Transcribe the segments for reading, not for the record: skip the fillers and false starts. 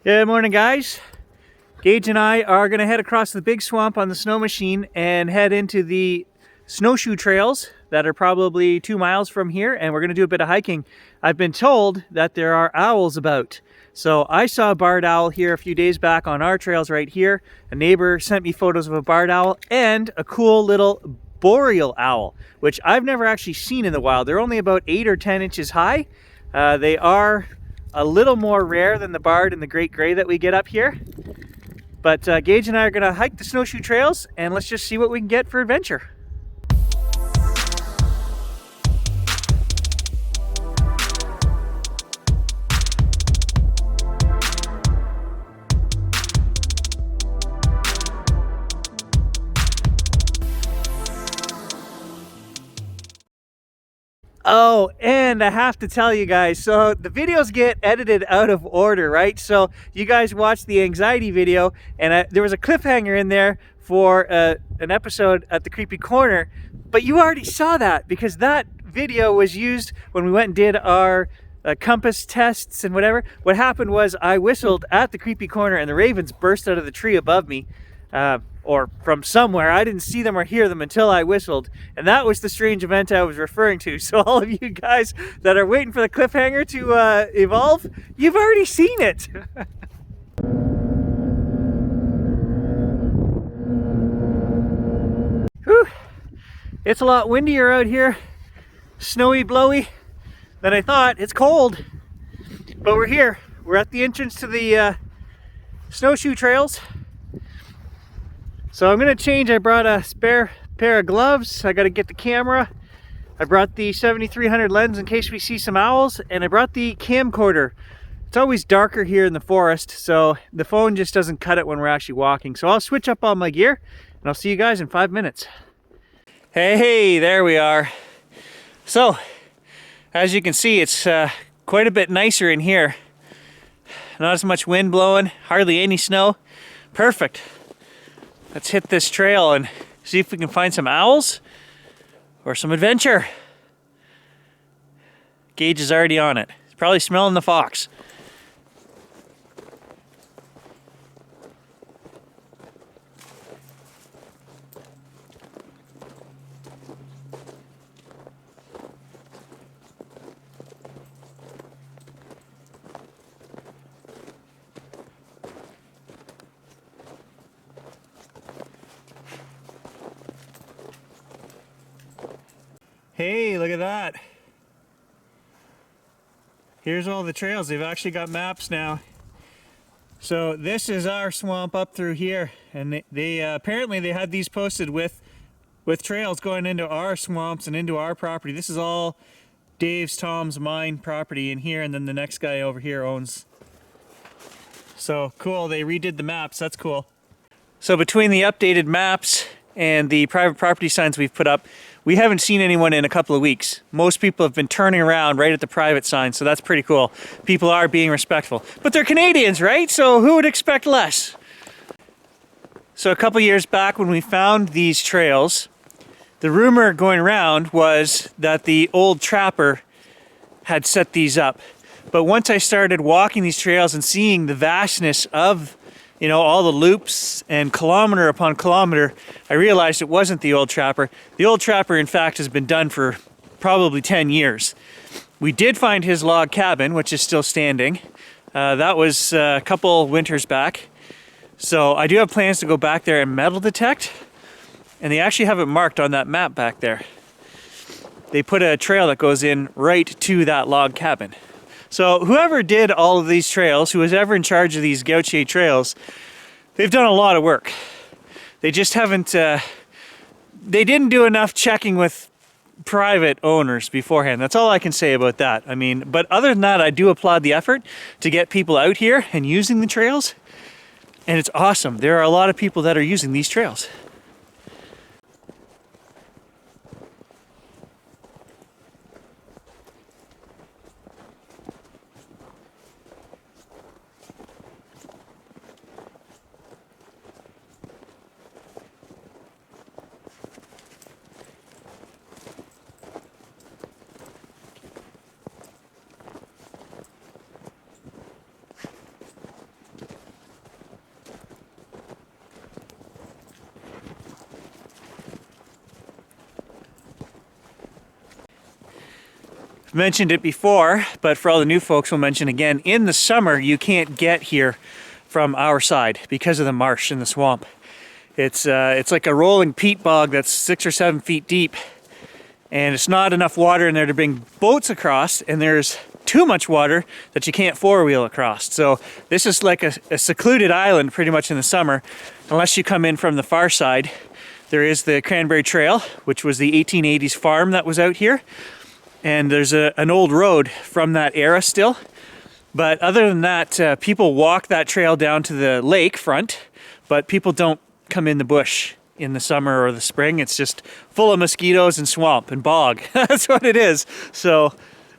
Good morning, guys. Gage and I are going to head across the big swamp on the snow machine and head into the snowshoe trails that are probably 2 miles from here, and we're going to do a bit of hiking. I've been told that there are owls about. So I saw a barred owl here a few days back on our trails right here. A neighbor sent me photos of a barred owl and a cool little boreal owl, which I've never actually seen in the wild. They're only about 8 or 10 inches high. They are a little more rare than the barred and the great gray that we get up here. But Gage and I are going to hike the snowshoe trails, and let's just see what we can get for adventure. Oh, and I have to tell you guys, so the videos get edited out of order, right? So you guys watched the anxiety video, and there was a cliffhanger in there for an episode at the Creepy Corner, but you already saw that because that video was used when we went and did our compass tests and whatever. What happened was I whistled at the Creepy Corner and the ravens burst out of the tree above me. Or from somewhere. I didn't see them or hear them until I whistled, and that was the strange event I was referring to. So all of you guys that are waiting for the cliffhanger to evolve, you've already seen it. Whew. It's a lot windier out here, snowy, blowy than I thought. It's cold, but we're here. We're at the entrance to the snowshoe trails. So I'm gonna change. I brought a spare pair of gloves. I gotta get the camera. I brought the 7300 lens in case we see some owls, and I brought the camcorder. It's always darker here in the forest, so the phone just doesn't cut it when we're actually walking. So I'll switch up all my gear, and I'll see you guys in 5 minutes. Hey, there we are. So, as you can see, it's quite a bit nicer in here. Not as much wind blowing, hardly any snow. Perfect. Let's hit this trail and see if we can find some owls or some adventure. Gage is already on it. He's probably smelling the fox. Hey, look at that. Here's all the trails. They've actually got maps now. So this is our swamp up through here, and they apparently they had these posted with trails going into our swamps and into our property. This is all Tom's mine property in here, and then the next guy over here owns. So cool, they redid the maps. That's cool. So between the updated maps and the private property signs we've put up, we haven't seen anyone in a couple of weeks. Most people have been turning around right at the private sign, so that's pretty cool. People are being respectful. But they're Canadians, right? So who would expect less? So a couple years back when we found these trails, the rumor going around was that the old trapper had set these up. But once I started walking these trails and seeing the vastness of all the loops and kilometer upon kilometer, I realized it wasn't the old trapper. The old trapper, in fact, has been done for probably 10 years. We did find his log cabin, which is still standing. That was a couple winters back. So I do have plans to go back there and metal detect. And they actually have it marked on that map back there. They put a trail that goes in right to that log cabin. So whoever did all of these trails, who was ever in charge of these Gaucher trails, they've done a lot of work. They just haven't, they didn't do enough checking with private owners beforehand. That's all I can say about that. I mean, but other than that, I do applaud the effort to get people out here and using the trails. And it's awesome. There are a lot of people that are using these trails. mentioned it before, but for all the new folks, we'll mention again. In the summer, you can't get here from our side because of the marsh in the swamp. It's like a rolling peat bog that's 6 or 7 feet deep, and it's not enough water in there to bring boats across, and there's too much water that you can't four-wheel across. So this is like a secluded island pretty much in the summer, unless you come in from the far side. There is the Cranberry Trail, which was the 1880s farm that was out here. And there's an old road from that era still. But other than that, people walk that trail down to the lake front, but people don't come in the bush in the summer or the spring. It's just full of mosquitoes and swamp and bog. That's what it is. So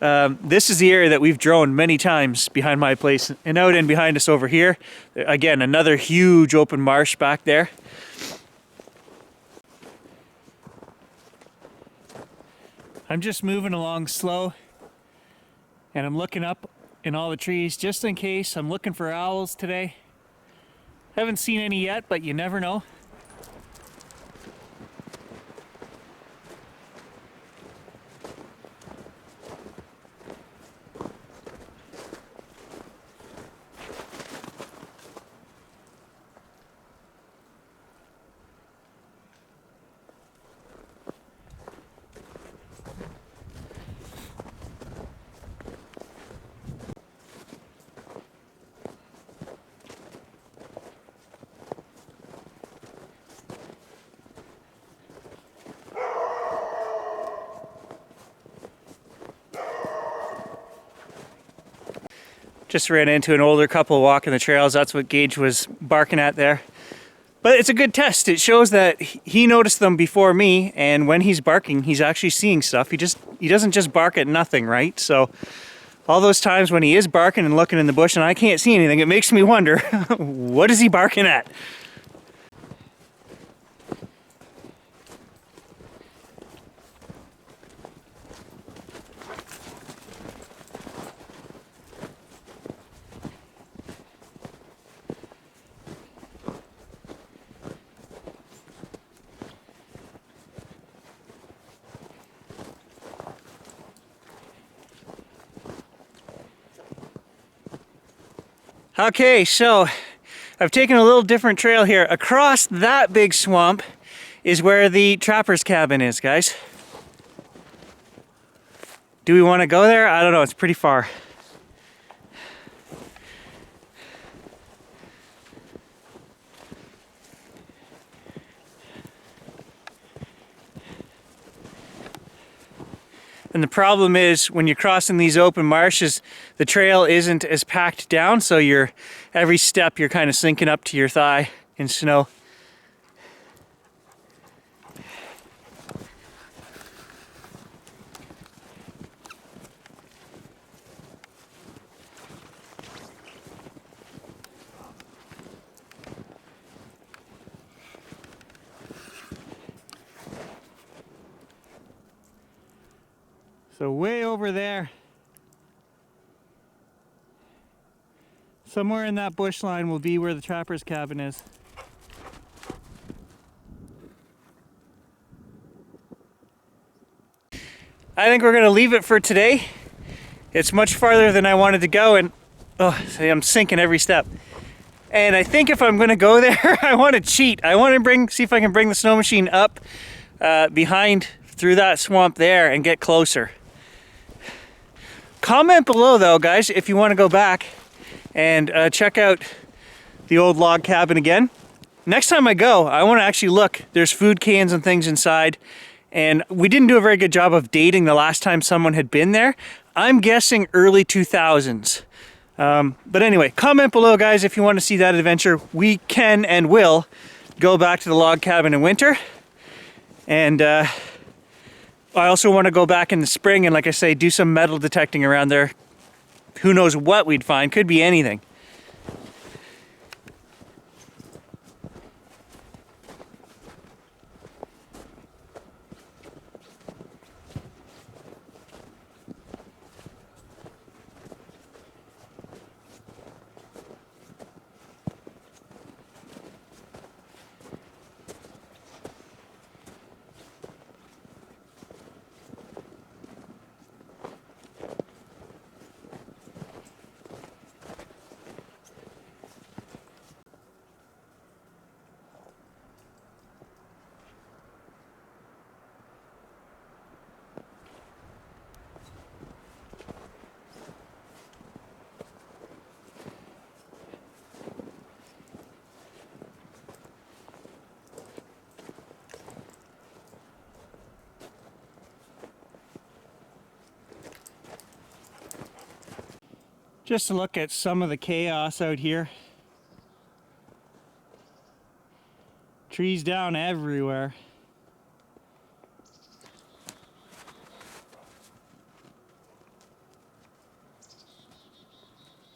this is the area that we've droned many times behind my place and out and behind us over here. Again, another huge open marsh back there. I'm just moving along slow, and I'm looking up in all the trees just in case. I'm looking for owls today. Haven't seen any yet, but you never know. Just ran into an older couple walking the trails. That's what Gage was barking at there. But it's a good test. It shows that he noticed them before me, and when he's barking, he's actually seeing stuff. He doesn't just bark at nothing, right? So all those times when he is barking and looking in the bush and I can't see anything, it makes me wonder, what is he barking at? Okay, so I've taken a little different trail here. Across that big swamp is where the trapper's cabin is, guys. Do we want to go there? I don't know, it's pretty far. And the problem is when you're crossing these open marshes, the trail isn't as packed down, so every step you're kind of sinking up to your thigh in snow. So way over there, somewhere in that bush line will be where the trapper's cabin is. I think we're gonna leave it for today. It's much farther than I wanted to go, and I'm sinking every step. And I think if I'm gonna go there, I want to cheat. I want to see if I can bring the snow machine up behind through that swamp there and get closer. Comment below though, guys, if you want to go back and check out the old log cabin again. Next time I go, I want to actually look. There's food cans and things inside, and we didn't do a very good job of dating the last time someone had been there. I'm guessing early 2000s. But anyway, comment below, guys, if you want to see that adventure. We can and will go back to the log cabin in winter. And I also want to go back in the spring and, like I say, do some metal detecting around there. Who knows what we'd find? Could be anything. just to look at some of the chaos out here. Trees down everywhere.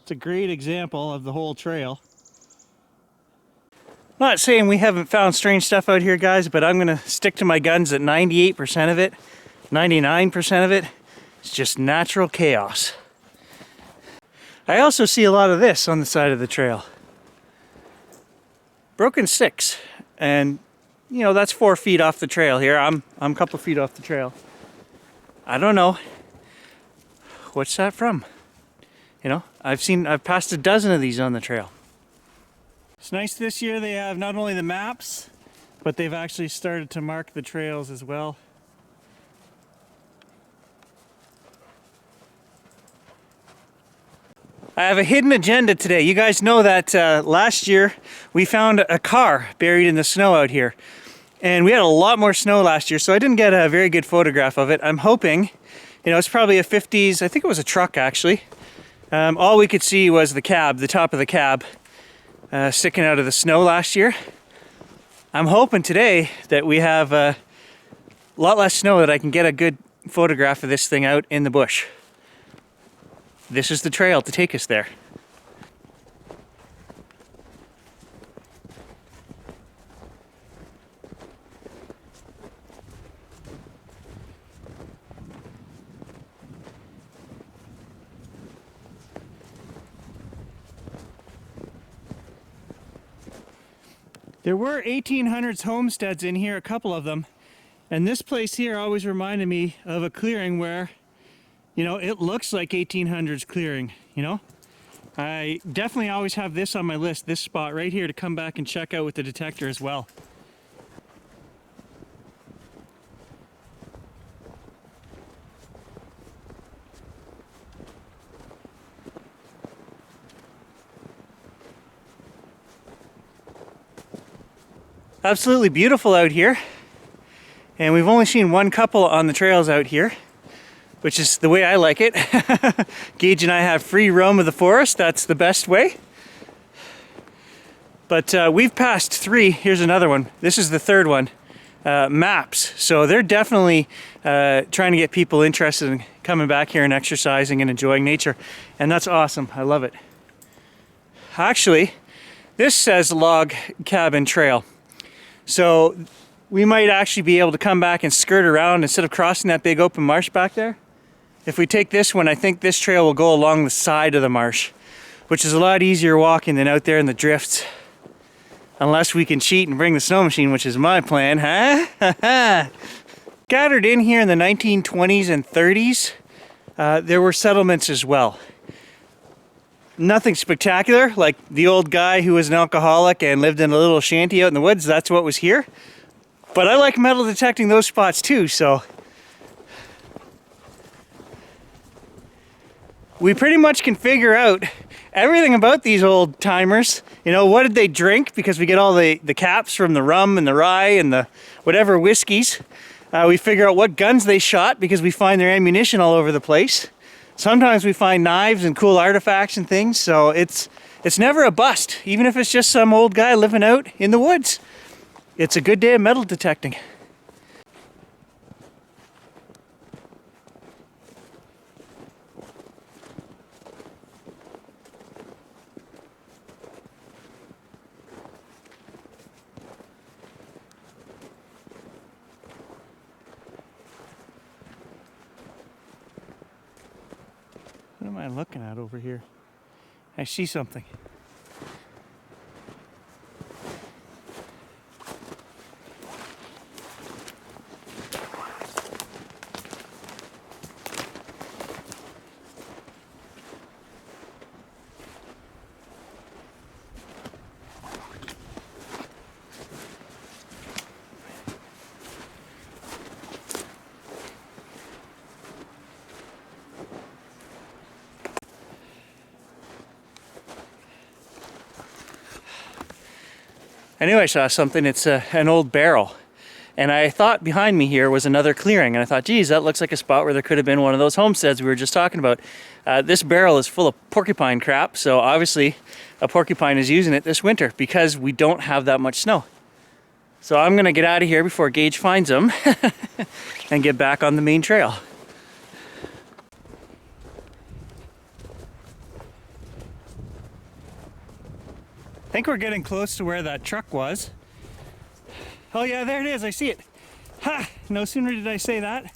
It's a great example of the whole trail. Not saying we haven't found strange stuff out here, guys, but I'm gonna stick to my guns at 98% of it, 99% of it. It's just natural chaos. I also see a lot of this on the side of the trail. Broken sticks. And, you know, that's 4 feet off the trail here. I'm a couple feet off the trail. I don't know. What's that from? You know, I've passed a dozen of these on the trail. It's nice this year they have not only the maps, but they've actually started to mark the trails as well. I have a hidden agenda today. You guys know that last year we found a car buried in the snow out here. And we had a lot more snow last year, so I didn't get a very good photograph of it. I'm hoping, you know, it's probably a 50s, I think it was a truck actually. All we could see was the cab, the top of the cab, sticking out of the snow last year. I'm hoping today that we have a lot less snow, that I can get a good photograph of this thing out in the bush. This is the trail to take us there. There were 1800s homesteads in here, a couple of them. And this place here always reminded me of a clearing where, you know, it looks like 1800s clearing, you know? I definitely always have this on my list, this spot right here, to come back and check out with the detector as well. Absolutely beautiful out here. And we've only seen one couple on the trails out here, which is the way I like it. Gage and I have free roam of the forest. That's the best way. But we've passed 3. Here's another one. This is the 3rd one. Maps. So they're definitely trying to get people interested in coming back here and exercising and enjoying nature. And that's awesome. I love it. Actually, this says log cabin trail. So we might actually be able to come back and skirt around instead of crossing that big open marsh back there. If we take this one, I think this trail will go along the side of the marsh, which is a lot easier walking than out there in the drifts. Unless we can cheat and bring the snow machine, which is my plan, huh? Scattered in here in the 1920s and 30s, there were settlements as well. Nothing spectacular, like the old guy who was an alcoholic and lived in a little shanty out in the woods. That's what was here. But I like metal detecting those spots too, so we pretty much can figure out everything about these old timers. You know, what did they drink? Because we get all the caps from the rum and the rye and the whatever whiskeys. We figure out what guns they shot because we find their ammunition all over the place. Sometimes we find knives and cool artifacts and things, so it's never a bust, even if it's just some old guy living out in the woods. It's a good day of metal detecting. What am I looking at over here? I see something. I knew I saw something. It's an old barrel. And I thought behind me here was another clearing, and I thought, geez, that looks like a spot where there could have been one of those homesteads we were just talking about. This barrel is full of porcupine crap, so obviously a porcupine is using it this winter because we don't have that much snow. So I'm gonna get out of here before Gage finds them and get back on the main trail. I think we're getting close to where that truck was. Oh yeah, there it is, I see it. Ha! No sooner did I say that.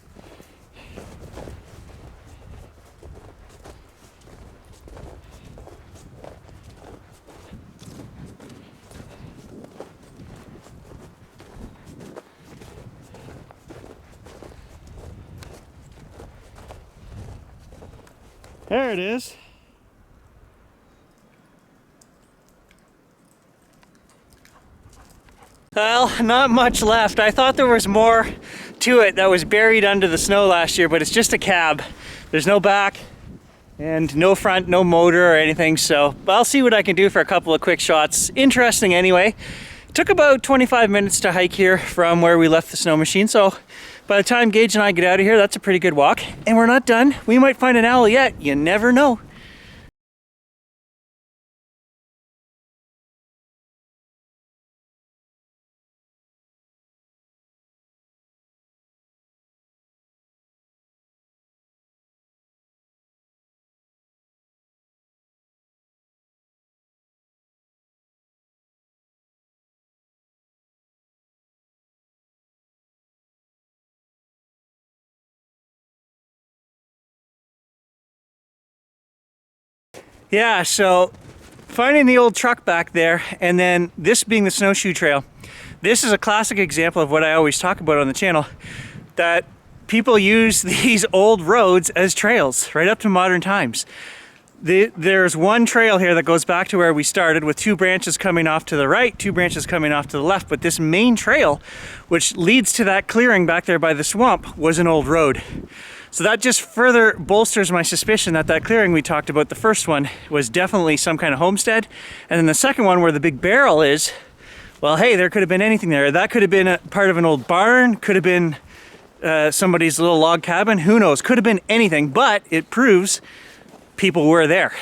There it is. Well, not much left. I thought there was more to it that was buried under the snow last year, but it's just a cab. There's no back and no front, no motor or anything, so I'll see what I can do for a couple of quick shots. Interesting anyway. It took about 25 minutes to hike here from where we left the snow machine, so by the time Gage and I get out of here, that's a pretty good walk. And we're not done. We might find an owl yet. You never know. Yeah, so finding the old truck back there, and then this being the Snowshoe Trail. This is a classic example of what I always talk about on the channel, that people use these old roads as trails right up to modern times. There's one trail here that goes back to where we started with two branches coming off to the right, two branches coming off to the left, but this main trail, which leads to that clearing back there by the swamp, was an old road. So that just further bolsters my suspicion that that clearing we talked about, the first one, was definitely some kind of homestead. And then the second one where the big barrel is, well, hey, there could have been anything there. That could have been a part of an old barn, could have been somebody's little log cabin, who knows, could have been anything, but it proves people were there.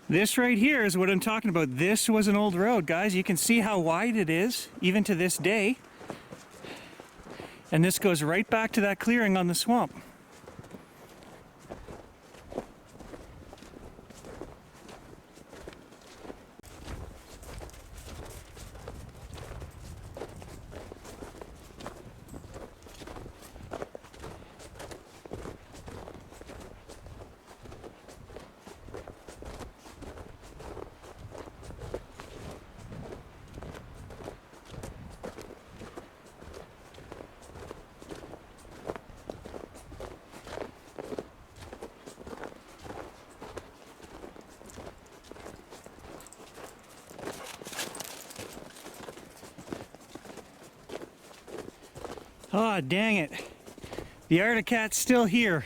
This right here is what I'm talking about. This was an old road, guys. You can see how wide it is, even to this day. And this goes right back to that clearing on the swamp. Oh, dang it. The Arctic cat's still here.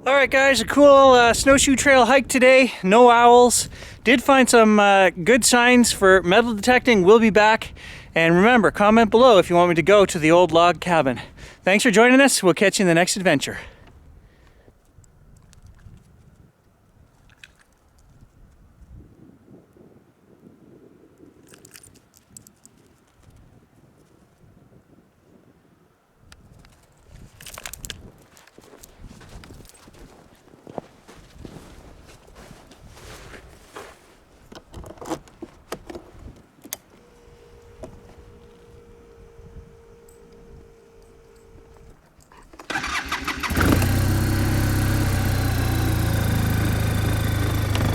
All right, guys, a cool snowshoe trail hike today. No owls. Did find some good signs for metal detecting. We'll be back. And remember, comment below if you want me to go to the old log cabin. Thanks for joining us. We'll catch you in the next adventure.